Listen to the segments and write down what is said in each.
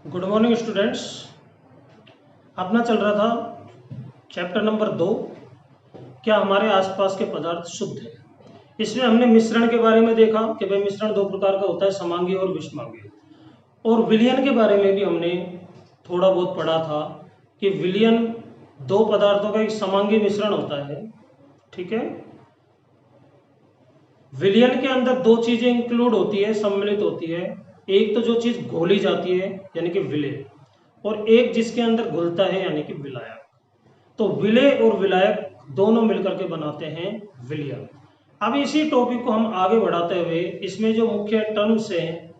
Good morning students. अपना चल रहा था चैप्टर नंबर 2, क्या हमारे आसपास के पदार्थ शुद्ध हैं। इसमें हमने मिश्रण के बारे में देखा कि भाई मिश्रण दो प्रकार का होता है, समांगी और विषमांगी। और विलयन के बारे में भी हमने थोड़ा बहुत पढ़ा था कि विलयन दो पदार्थों का एक समांगी मिश्रण होता है। ठीक है, विलयन के अंदर दो चीजें इंक्लूड होती है, सम्मिलित होती है। एक तो जो चीज घोली जाती है यानी कि विलय, और एक जिसके अंदर घुलता है यानी कि विलायक। तो विलय और विलायक दोनों मिलकर के बनाते हैं विलयन। अब इसी टॉपिक को हम आगे बढ़ाते हुए इसमें जो मुख्य टर्म्स हैं,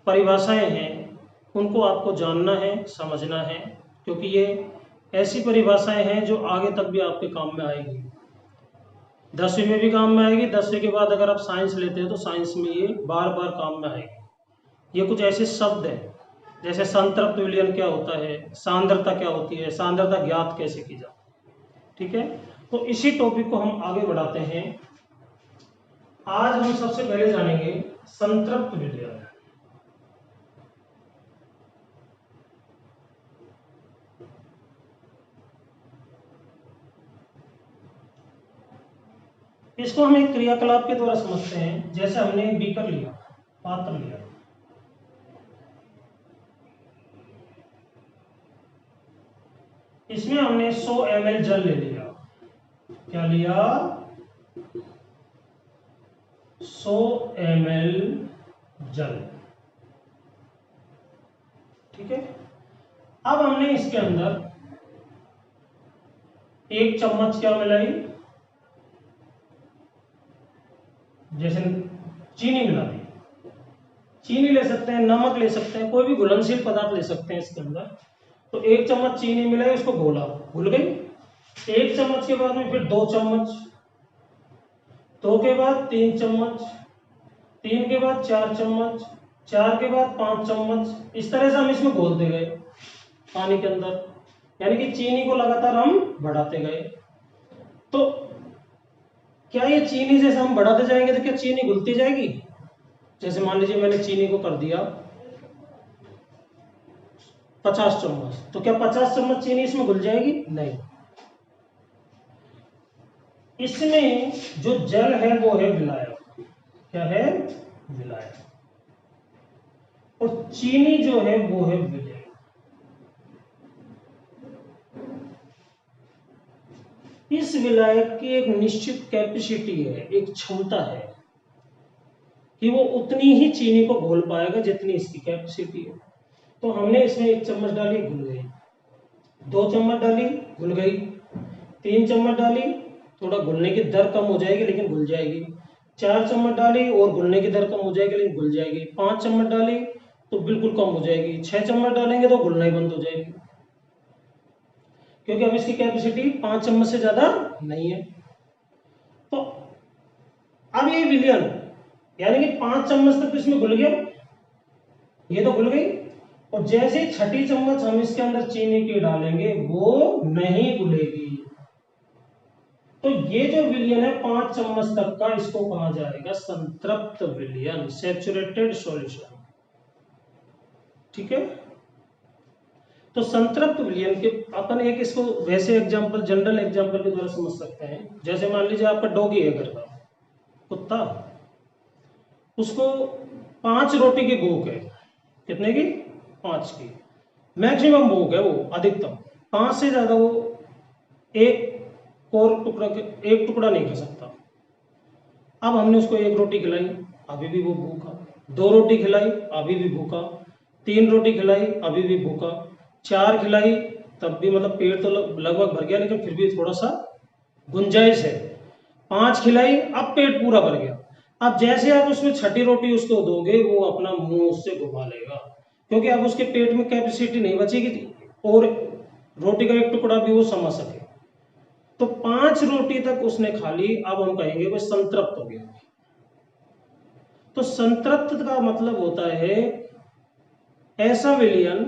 परिभाषाएं हैं, उनको आपको जानना है, समझना है, क्योंकि ये ऐसी परिभाषाएं हैं जो आगे तक भी आपके काम में आएगी। 10वीं में भी काम में आएगी, 10वीं के बाद अगर आप साइंस लेते हो तो साइंस में ये बार बार काम में आएगी। ये कुछ ऐसे शब्द हैं जैसे संतृप्त विलयन क्या होता है, सांद्रता क्या होती है, सांद्रता ज्ञात कैसे की जाती है। ठीक है, तो इसी टॉपिक को हम आगे बढ़ाते हैं। आज हम सबसे पहले जानेंगे संतृप्त विलयन। इसको हम एक क्रियाकलाप के द्वारा समझते हैं। जैसे हमने एक बीकर लिया, पात्र लिया, इसमें हमने 100 ml जल ले लिया। क्या लिया? 100 ml जल। ठीक है, अब हमने इसके अंदर एक चम्मच क्या मिलाई, जैसे चीनी मिला दी। चीनी ले सकते हैं, नमक ले सकते हैं, कोई भी घुलनशील पदार्थ ले सकते हैं इसके अंदर। तो एक चम्मच चीनी मिलाई, उसको घोला, घुल गई। एक चम्मच के बाद में फिर 2 चम्मच, 2 के बाद 3 चम्मच, 3 के बाद 4 चम्मच, 4 के बाद 5 चम्मच। इस तरह से हम इसमें घोलते गए पानी के अंदर, यानी कि चीनी को लगातार हम बढ़ाते गए। तो क्या ये चीनी जैसे हम बढ़ाते जाएंगे तो क्या चीनी घुलती जाएगी? जैसे मान लीजिए मैंने चीनी को कर दिया 50 चम्मच, तो क्या 50 चम्मच चीनी इसमें घुल जाएगी? नहीं। इसमें जो जल है वो है विलायक। क्या है? विलायक। और चीनी जो है वो है विलय। इस विलायक की एक निश्चित कैपेसिटी है, एक क्षमता है कि वो उतनी ही चीनी को घोल पाएगा जितनी इसकी कैपेसिटी है। तो हमने इसमें 1 चम्मच डाली, घुल गई। 2 चम्मच डाली, घुल गई। 3 चम्मच डाली, थोड़ा घुलने की दर कम हो जाएगी लेकिन घुल जाएगी। 4 चम्मच डाली और घुलने की दर कम हो जाएगी लेकिन घुल जाएगी। 5 चम्मच डाली तो बिल्कुल कम हो जाएगी। 6 चम्मच डालेंगे तो घुलना ही बंद हो जाएगी, क्योंकि अब इसकी कैपेसिटी 5 चम्मच से ज्यादा नहीं है। तो अब ये विलयन यानी कि 5 चम्मच तक तो इसमें घुल गया, ये तो घुल गई। और जैसे 6ठी चम्मच हम इसके अंदर चीनी की डालेंगे वो नहीं घुलेगी। तो ये जो विलयन है 5 चम्मच तक का, इसको कहा जाएगा संतृप्त विलयन, सैचुरेटेड सॉल्यूशन। ठीक है, तो संतृप्त विलयन के अपन एक इसको वैसे एग्जांपल, जनरल एग्जांपल के द्वारा समझ सकते हैं। जैसे मान लीजिए आपका डॉगी है, घर का कुत्ता, उसको 5 रोटी की भूख है। कितने की? 5 की मैक्सिमम भूख है, वो अधिकतम 5 से ज्यादा वो एक एक टुकड़ा नहीं खा सकता। अब हमने उसको 1 रोटी खिलाई, अभी भी वो भूखा। 2 रोटी खिलाई, अभी भी भूखा। 3 रोटी खिलाई, अभी भी भूखा। 4 खिलाई, तब भी मतलब पेट तो लगभग भर गया लेकिन फिर भी थोड़ा सा गुंजाइश है। 5 खिलाई, अब पेट पूरा भर गया। अब जैसे आप उसमें 6ठी रोटी उसको दोगे, वो अपना मुंह उससे घुमा लेगा, क्योंकि अब उसके पेट में कैपेसिटी नहीं बचेगी और रोटी का एक टुकड़ा भी वो समझ सके। तो 5 रोटी तक उसने खा ली, अब हम कहेंगे वो संतृप्त हो गया। तो संतृप्त का मतलब होता है ऐसा विलयन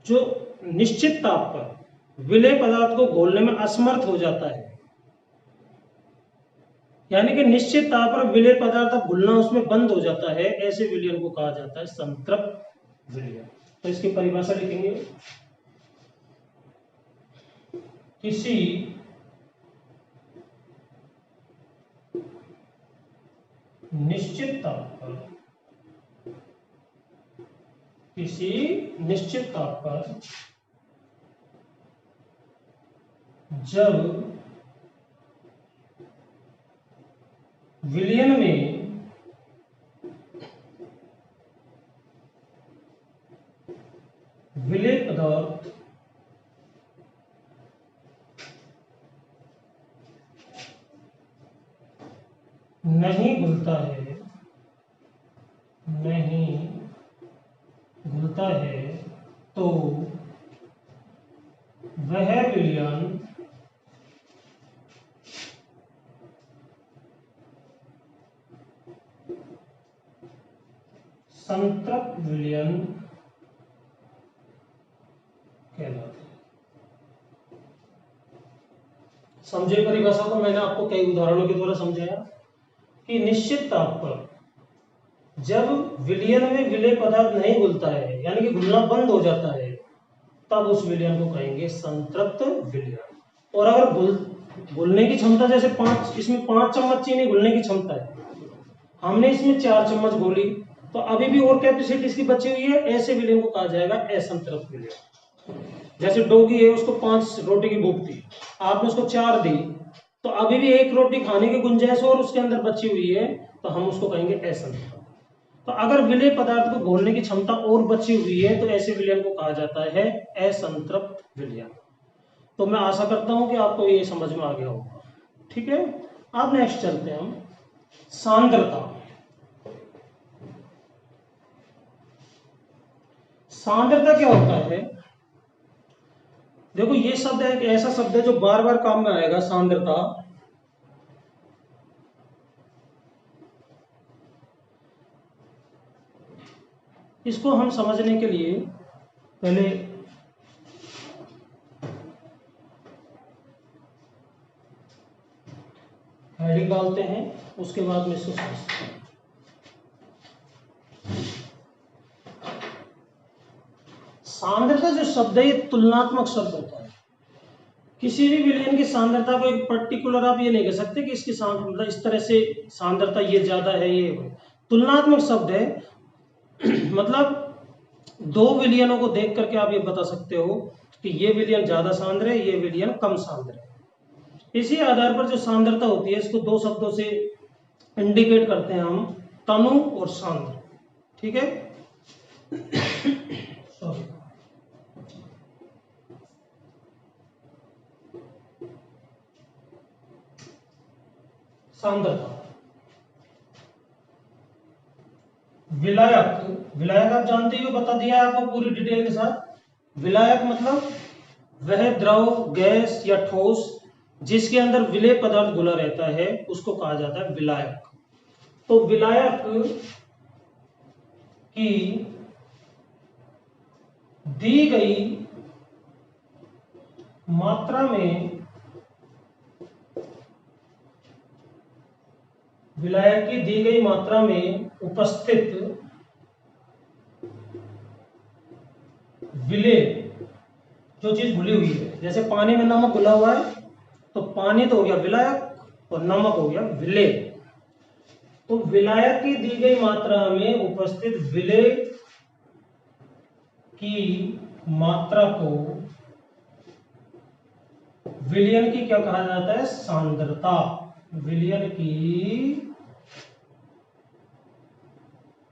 जो निश्चित ताप पर विलय पदार्थ को घोलने में असमर्थ हो जाता है, यानी कि निश्चित ताप पर विलय पदार्थ घुलना उसमें बंद हो जाता है। ऐसे विलयन को कहा जाता है संतृप्त विलयन। तो इसकी परिभाषा लिखेंगे, किसी निश्चित ताप पर, किसी निश्चित ताप पर जब विलयन में विलेय पदार्थ नहीं घुलता है, नहीं घुलता है, तो वह विलयन संतृप्त विलयन कहलाता है। समझे परिभाषा को? मैंने आपको कई उदाहरणों के द्वारा समझाया कि निश्चित ताप पर जब विलयन में विलेय पदार्थ नहीं घुलता है, यानी कि घुलना बंद हो जाता है, तब उस विलयन को कहेंगे संतृप्त विलयन। और अगर घुलने की क्षमता जैसे इसमें 5 चम्मच चीनी घुलने की क्षमता है, हमने इसमें 4 चम्मच घोली, तो अभी भी और कैपेसिटी इसकी बची हुई है, ऐसे विलयन को कहा जाएगा असंतृप्त विलयन। जैसे डोगी है, उसको 5 रोटी की भूख थी, आपने उसको 4 दी, तो अभी भी 1 रोटी खाने की गुंजाइश और उसके अंदर बची हुई है, तो हम उसको कहेंगे असंतृप्त। तो अगर विलेय पदार्थ को घोलने की क्षमता और बची हुई है, तो ऐसे विलयन को कहा जाता है असंतृप्त विलयन। तो मैं आशा करता हूं कि आपको ये समझ में आ गया होगा। ठीक है, अब नेक्स्ट चलते हैं हम सांद्रता। सांद्रता क्या होता है? देखो, ये शब्द एक ऐसा शब्द है जो बार बार काम में आएगा, सांद्रता। इसको हम समझने के लिए पहले हेडिंग डालते हैं, उसके बाद में इसको समझते हैं। सांद्रता जो शब्द है, ये तुलनात्मक शब्द होता है। किसी भी विलयन की सांद्रता को एक पर्टिकुलर आप ये नहीं कह सकते कि इसकी सांद्रता इस तरह से सांद्रता ये ज्यादा है, ये तुलनात्मक शब्द है। मतलब 2 विलयनों को देख करके आप ये बता सकते हो कि ये विलयन ज्यादा सांद्र है, ये विलयन कम सांद्र है। इसी आधार पर जो सांद्रता होती है, इसको 2 शब्दों से इंडिकेट करते हैं हम, तनु और सांद्र। ठीक है, सॉरी, सांद्रता। विलायक, विलायक आप जानते हो, बता दिया आपको पूरी डिटेल के साथ। विलायक मतलब वह द्रव, गैस या ठोस जिसके अंदर विलेय पदार्थ घुला रहता है, उसको कहा जाता है विलायक। तो विलायक की दी गई मात्रा में, विलायक की दी गई मात्रा में उपस्थित विलेय, जो चीज घुली हुई है, जैसे पानी में नमक घुला हुआ है, तो पानी तो हो गया विलायक और नमक हो गया विलेय। तो विलायक की दी गई मात्रा में उपस्थित विलेय की मात्रा को विलयन की क्या कहा जाता है? सांद्रता। विलयन की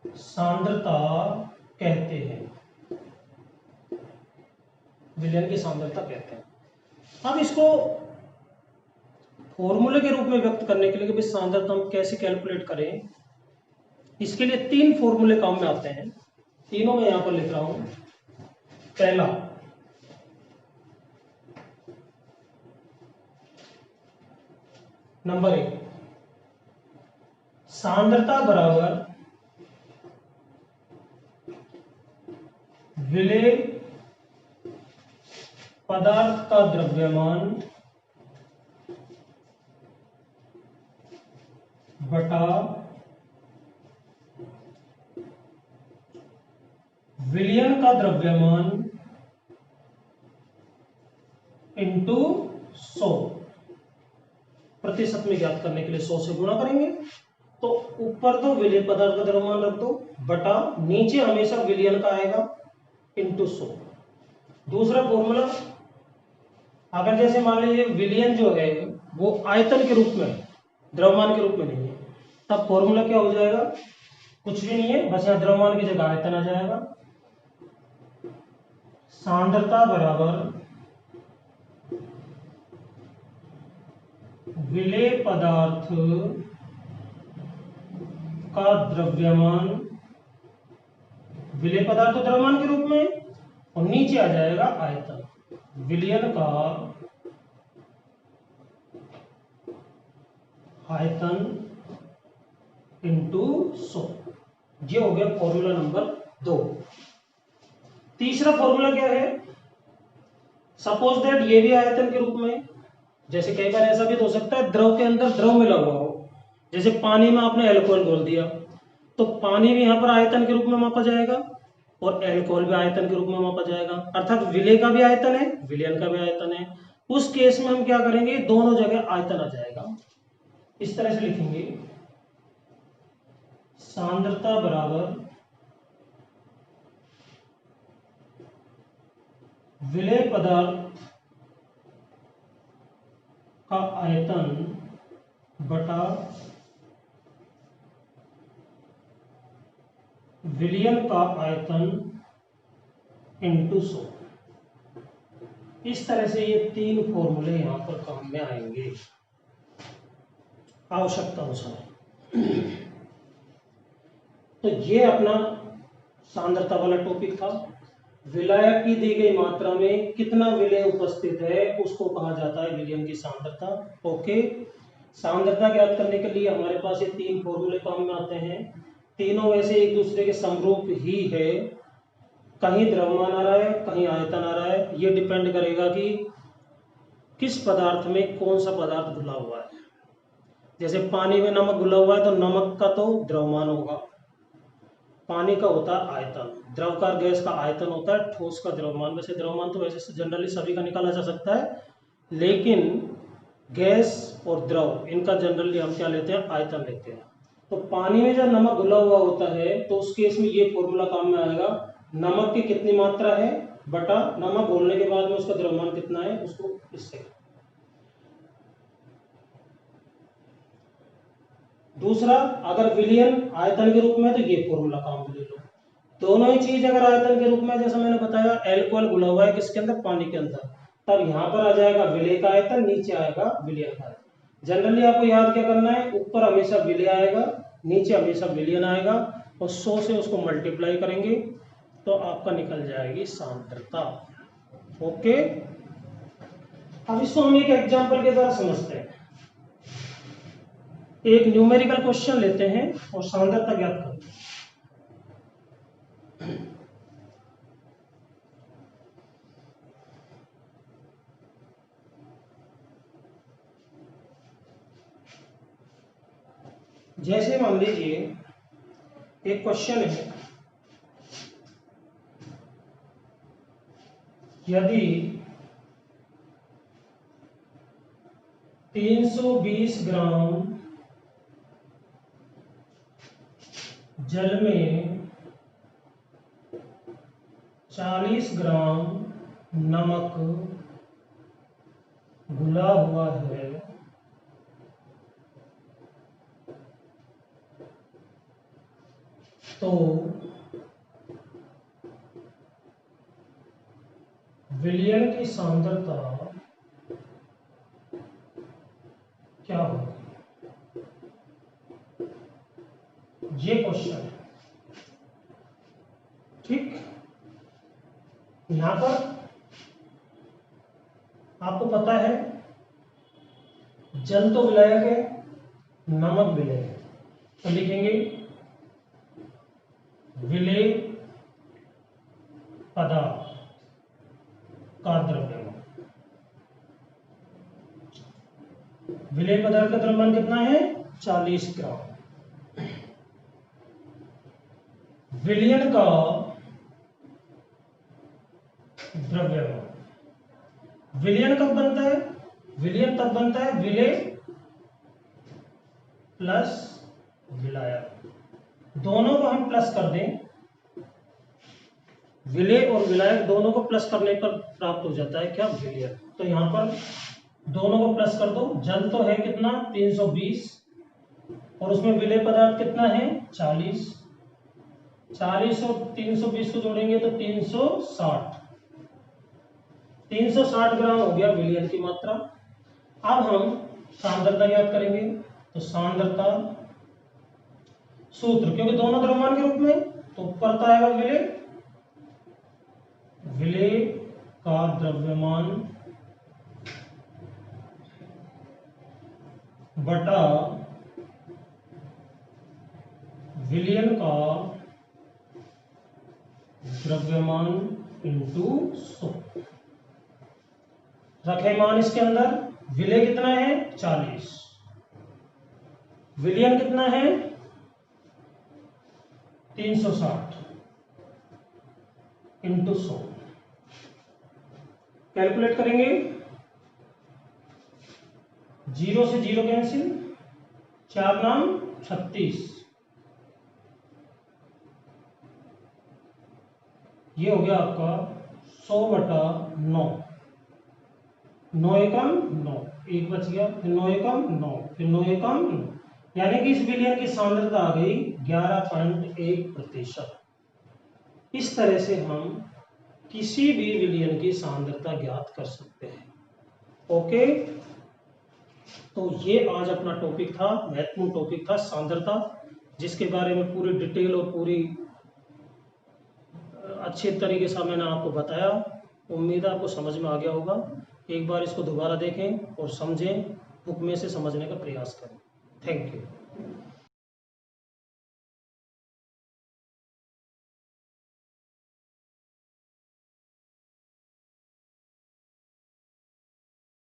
सांद्रता कहते हैं, विलयन की सांद्रता कहते हैं। अब इसको फॉर्मूले के रूप में व्यक्त करने के लिए कि भाई सांद्रता हम कैसे कैलकुलेट करें, इसके लिए 3 फॉर्मूले काम में आते हैं। तीनों मैं यहां पर लिख रहा हूं। पहला, नंबर 1, सांद्रता बराबर विलेय पदार्थ का द्रव्यमान बटा विलयन का द्रव्यमान इंटू 100, प्रतिशत में ज्ञात करने के लिए 100 से गुणा करेंगे। तो ऊपर तो विलय पदार्थ का द्रव्यमान रख दो, बटा नीचे हमेशा विलयन का आएगा इंटू 100। दूसरा फॉर्मूला, अगर जैसे मान लीजिए विलयन जो है वो आयतन के रूप में है, द्रव्यमान के रूप में नहीं है, तब फॉर्मूला क्या हो जाएगा, कुछ भी नहीं है, बस यहाँ द्रव्यमान की जगह आयतन आ जाएगा। सांद्रता बराबर विलेय पदार्थ का द्रव्यमान, विलेय पदार्थ तो द्रव्यमान के रूप में, और नीचे आ जाएगा आयतन, विलयन का आयतन इंटू 100। ये हो गया फॉर्मूला नंबर 2। तीसरा फॉर्मूला क्या है, सपोज दैट ये भी आयतन के रूप में, जैसे कई बार ऐसा भी तो हो सकता है द्रव के अंदर द्रव मिला हुआ हो, जैसे पानी में आपने अल्कोहल घोल दिया, तो पानी भी यहाँ पर आयतन के रूप में मापा जाएगा और अल्कोहल भी आयतन के रूप में मापा जाएगा, अर्थात विलेय का भी आयतन है, विलयन का भी आयतन है। उस केस में हम क्या करेंगे, दोनों जगह आयतन आ जाएगा। इस तरह से लिखेंगे, सांद्रता बराबर विलेय पदार्थ का आयतन बटा विलयन का आयतन इंटू 100। इस तरह से ये तीन फॉर्मूले यहां पर काम में आएंगे आवश्यकता अनुसार। तो ये अपना सांद्रता वाला टॉपिक था। विलायक की दी गई मात्रा में कितना विलेय उपस्थित है उसको कहा जाता है विलयन की सांद्रता। ओके, सांद्रता ज्ञात करने के लिए हमारे पास ये तीन फॉर्मूले काम में आते हैं। तीनों में से एक दूसरे के समरूप ही है, कहीं द्रव्यमान आ रहा है कहीं आयतन आ रहा है। ये डिपेंड करेगा कि किस पदार्थ में कौन सा पदार्थ घुला हुआ है। जैसे पानी में नमक घुला हुआ है तो नमक का तो द्रव्यमान होगा, पानी का होता है आयतन, द्रव का गैस का आयतन होता है, ठोस का द्रव्यमान। वैसे द्रव्यमान तो वैसे जनरली सभी का निकाला जा सकता है, लेकिन गैस और द्रव इनका जनरली हम क्या लेते हैं, आयतन लेते हैं। तो पानी में जब नमक घुला हुआ होता है तो उस केस में ये फॉर्मूला काम में आएगा, नमक की कितनी मात्रा है बटा नमक घोलने के बाद में उसका द्रव्यमान कितना है, उसको इससे। दूसरा, अगर विलयन आयतन के रूप में तो ये फॉर्मूला काम में ले लो। दोनों ही चीज अगर आयतन के रूप में, जैसा मैंने बताया एल्कोहल घुला हुआ है किसके अंदर, पानी के अंदर, तब यहाँ पर आ जाएगा विलेय का आयतन, नीचे आएगा विलयन का आयतन। जनरली आपको याद क्या करना है, ऊपर हमेशा विलेय आएगा, नीचे हमेशा विलयन आएगा, और 100 से उसको मल्टीप्लाई करेंगे तो आपका निकल जाएगी सांद्रता। ओके, अब इसको हम एक एग्जाम्पल के द्वारा समझते हैं। एक न्यूमेरिकल क्वेश्चन लेते हैं और सांद्रता ज्ञात करते हैं। जैसे मान लीजिए एक क्वेश्चन है, यदि 320 ग्राम जल में 40 ग्राम नमक घुला हुआ है, तो विलयन की सांद्रता क्या होगी, ये क्वेश्चन है। ठीक, यहां पर आपको पता है जल तो विलायक है, नमक विलेय है, तो लिखेंगे विलेय पदार्थ का द्रव्यमान। विलेय पदार्थ का द्रव्यमान कितना है, 40 ग्राम। विलयन का विलयन कब बनता है? विलयन तब बनता है विलेय प्लस विलायक, दोनों को हम प्लस कर दें, विलेय और विलायक दोनों को प्लस करने पर प्राप्त हो जाता है क्या? विलयन। तो यहाँ पर दोनों को प्लस कर दो। जल तो है कितना? 320, और उसमें विलेय पदार्थ कितना है? 40। 40 और 320 को जोड़ेंगे तो 360। 360 ग्राम हो गया विलयन की मात्रा। अब हम सांद्रता ज्ञात करेंगे। तो सांद्रता सूत्र, क्योंकि दोनों द्रव्यमान के रूप में, तो ऊपर तो आएगा विलेय, विलेय का द्रव्यमान बटा विलयन का द्रव्यमान इंटू 100। रखे मान इसके अंदर। विलेय कितना है? 40। विलयन कितना है? 360 इंटू 100। कैलकुलेट करेंगे। 0 से 0 कैंसिल, 4 नाम 36। ये हो गया आपका 100 बटा 9। 9 एकम 9, एक बच गया, फिर 9 एकम 9, फिर 9 एकम 9, यानी कि इस विलयन की सांद्रता आ गई 11.1%। इस तरह से हम किसी भी विलयन की सांद्रता ज्ञात कर सकते हैं। ओके, तो ये आज अपना टॉपिक था, महत्वपूर्ण टॉपिक था सांद्रता, जिसके बारे में पूरी डिटेल और पूरी अच्छे तरीके से मैंने आपको बताया। उम्मीद है आपको समझ में आ गया होगा। एक बार इसको दोबारा देखें और समझें, बुक में से समझने का प्रयास करें। Thank you.